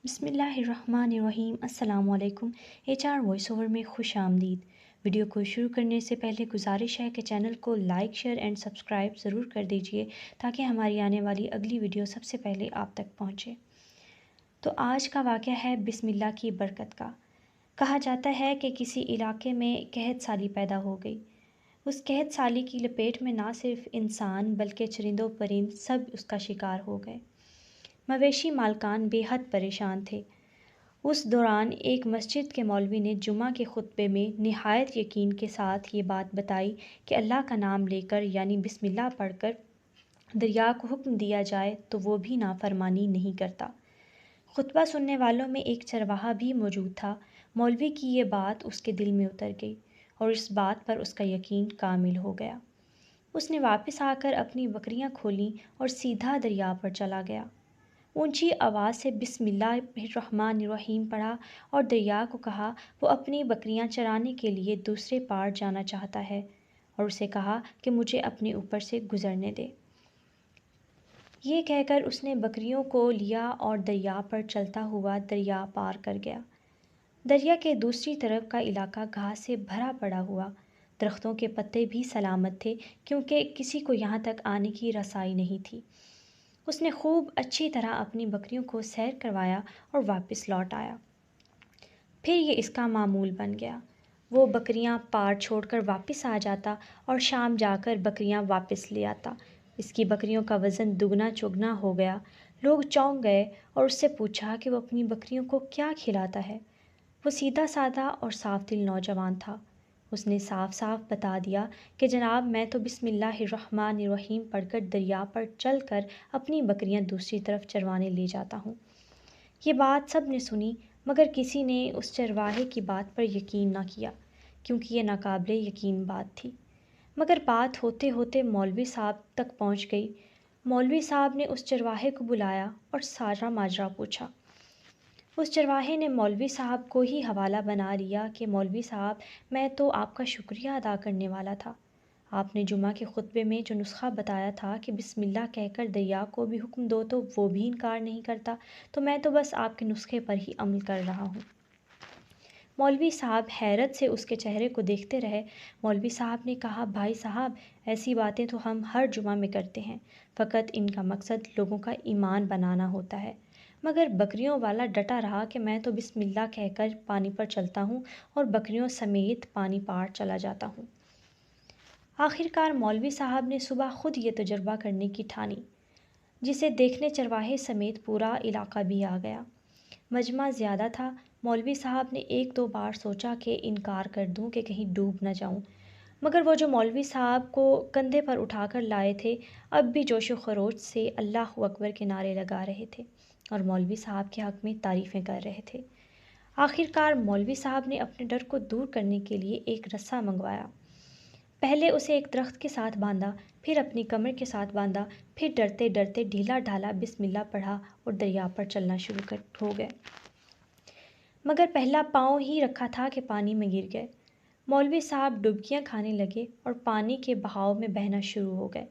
بسم اللہ الرحمن الرحیم۔ السلام علیکم۔ HR وائس اوور میں خوش آمدید۔ ویڈیو کو شروع کرنے سے پہلے گزارش ہے کہ چینل کو لائک، شیئر اینڈ سبسکرائب ضرور کر دیجئے تاکہ ہماری آنے والی اگلی ویڈیو سب سے پہلے آپ تک پہنچے۔ تو آج کا واقعہ ہے بسم اللہ کی برکت کا۔ کہا جاتا ہے کہ کسی علاقے میں قحط سالی پیدا ہو گئی۔ اس قحط سالی کی لپیٹ میں نہ صرف انسان بلکہ چرند و پرند سب اس کا شکار ہو گئے۔ مویشی مالکان بے حد پریشان تھے۔ اس دوران ایک مسجد کے مولوی نے جمعہ کے خطبے میں نہایت یقین کے ساتھ یہ بات بتائی کہ اللہ کا نام لے کر یعنی بسم اللہ پڑھ کر دریا کو حکم دیا جائے تو وہ بھی نافرمانی نہیں کرتا۔ خطبہ سننے والوں میں ایک چرواہا بھی موجود تھا۔ مولوی کی یہ بات اس کے دل میں اتر گئی اور اس بات پر اس کا یقین کامل ہو گیا۔ اس نے واپس آ کر اپنی بکریاں کھولیں اور سیدھا دریا پر چلا گیا۔ اونچی آواز سے بسم اللہ الرحمن الرحیم پڑھا اور دریا کو کہا وہ اپنی بکریاں چرانے کے لیے دوسرے پار جانا چاہتا ہے اور اسے کہا کہ مجھے اپنے اوپر سے گزرنے دے۔ یہ کہہ کر اس نے بکریوں کو لیا اور دریا پر چلتا ہوا دریا پار کر گیا۔ دریا کے دوسری طرف کا علاقہ گھاس سے بھرا پڑا ہوا، درختوں کے پتے بھی سلامت تھے کیونکہ کسی کو یہاں تک آنے کی رسائی نہیں تھی۔ اس نے خوب اچھی طرح اپنی بکریوں کو سیر کروایا اور واپس لوٹ آیا۔ پھر یہ اس کا معمول بن گیا۔ وہ بکریاں پار چھوڑ کر واپس آ جاتا اور شام جا کر بکریاں واپس لے آتا۔ اس کی بکریوں کا وزن دگنا چگنا ہو گیا۔ لوگ چونک گئے اور اس سے پوچھا کہ وہ اپنی بکریوں کو کیا کھلاتا ہے۔ وہ سیدھا سادہ اور صاف دل نوجوان تھا۔ اس نے صاف صاف بتا دیا کہ جناب میں تو بسم اللہ الرحمن الرحیم پڑھ کر دریا پر چل کر اپنی بکریاں دوسری طرف چروانے لے جاتا ہوں۔ یہ بات سب نے سنی مگر کسی نے اس چرواہے کی بات پر یقین نہ کیا کیونکہ یہ ناقابل یقین بات تھی۔ مگر بات ہوتے ہوتے مولوی صاحب تک پہنچ گئی۔ مولوی صاحب نے اس چرواہے کو بلایا اور سارا ماجرا پوچھا۔ اس چرواہے نے مولوی صاحب کو ہی حوالہ بنا لیا کہ مولوی صاحب میں تو آپ کا شکریہ ادا کرنے والا تھا۔ آپ نے جمعہ کے خطبے میں جو نسخہ بتایا تھا کہ بسم اللہ کہہ کر دریا کو بھی حکم دو تو وہ بھی انکار نہیں کرتا، تو میں تو بس آپ کے نسخے پر ہی عمل کر رہا ہوں۔ مولوی صاحب حیرت سے اس کے چہرے کو دیکھتے رہے۔ مولوی صاحب نے کہا بھائی صاحب ایسی باتیں تو ہم ہر جمعہ میں کرتے ہیں، فقط ان کا مقصد لوگوں کا ایمان بنانا ہوتا ہے۔ مگر بکریوں والا ڈٹا رہا کہ میں تو بسم اللہ کہہ کر پانی پر چلتا ہوں اور بکریوں سمیت پانی پار چلا جاتا ہوں۔ آخر کار مولوی صاحب نے صبح خود یہ تجربہ کرنے کی ٹھانی، جسے دیکھنے چرواہے سمیت پورا علاقہ بھی آ گیا۔ مجمع زیادہ تھا۔ مولوی صاحب نے ایک دو بار سوچا کہ انکار کر دوں کہ کہیں ڈوب نہ جاؤں، مگر وہ جو مولوی صاحب کو کندھے پر اٹھا کر لائے تھے اب بھی جوش و خروش سے اللہ اکبر کے نعرے لگا رہے تھے اور مولوی صاحب کے حق میں تعریفیں کر رہے تھے۔ آخر کار مولوی صاحب نے اپنے ڈر کو دور کرنے کے لیے ایک رسہ منگوایا۔ پہلے اسے ایک درخت کے ساتھ باندھا، پھر اپنی کمر کے ساتھ باندھا، پھر ڈرتے ڈرتے ڈھیلا ڈھالا بسم اللہ پڑھا اور دریا پر چلنا شروع ہو گئے۔ مگر پہلا پاؤں ہی رکھا تھا کہ پانی میں گر گئے۔ مولوی صاحب ڈبکیاں کھانے لگے اور پانی کے بہاؤ میں بہنا شروع ہو گئے۔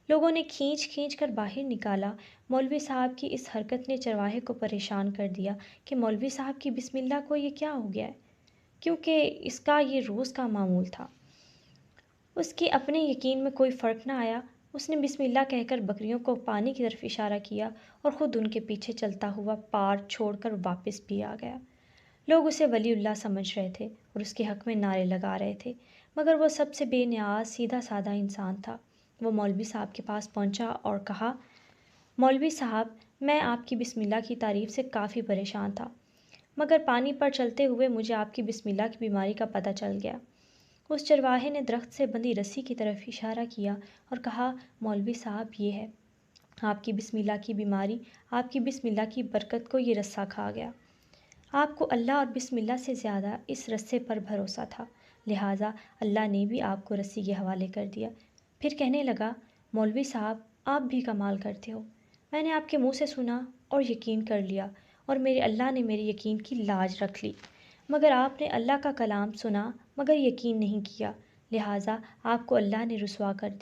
لوگوں نے کھینچ کھینچ کر باہر نکالا۔ مولوی صاحب کی اس حرکت نے چرواہے کو پریشان کر دیا کہ مولوی صاحب کی بسم اللہ کو یہ کیا ہو گیا ہے، کیونکہ اس کا یہ روز کا معمول تھا۔ اس کے اپنے یقین میں کوئی فرق نہ آیا۔ اس نے بسم اللہ کہہ کر بکریوں کو پانی کی طرف اشارہ کیا اور خود ان کے پیچھے چلتا ہوا پار چھوڑ کر واپس بھی آ گیا۔ لوگ اسے ولی اللہ سمجھ رہے تھے اور اس کے حق میں نعرے لگا رہے تھے، مگر وہ سب سے بے نیاز سیدھا سادہ انسان تھا۔ وہ مولوی صاحب کے پاس پہنچا اور کہا مولوی صاحب میں آپ کی بسم اللہ کی تعریف سے کافی پریشان تھا، مگر پانی پر چلتے ہوئے مجھے آپ کی بسم اللہ کی بیماری کا پتہ چل گیا۔ اس چرواہے نے درخت سے بندھی رسی کی طرف اشارہ کیا اور کہا مولوی صاحب یہ ہے آپ کی بسم اللہ کی بیماری، آپ کی بسم اللہ کی برکت کو یہ رسہ کھا گیا۔ آپ کو اللہ اور بسم اللہ سے زیادہ اس رسے پر بھروسہ تھا، لہٰذا اللہ نے بھی آپ کو رسی کے حوالے کر دیا۔ پھر کہنے لگا مولوی صاحب آپ بھی کمال کرتے ہو، میں نے آپ کے منہ سے سنا اور یقین کر لیا اور میرے اللہ نے میرے یقین کی لاج رکھ لی، مگر آپ نے اللہ کا کلام سنا مگر یقین نہیں کیا، لہٰذا آپ کو اللہ نے رسوا کر دیا۔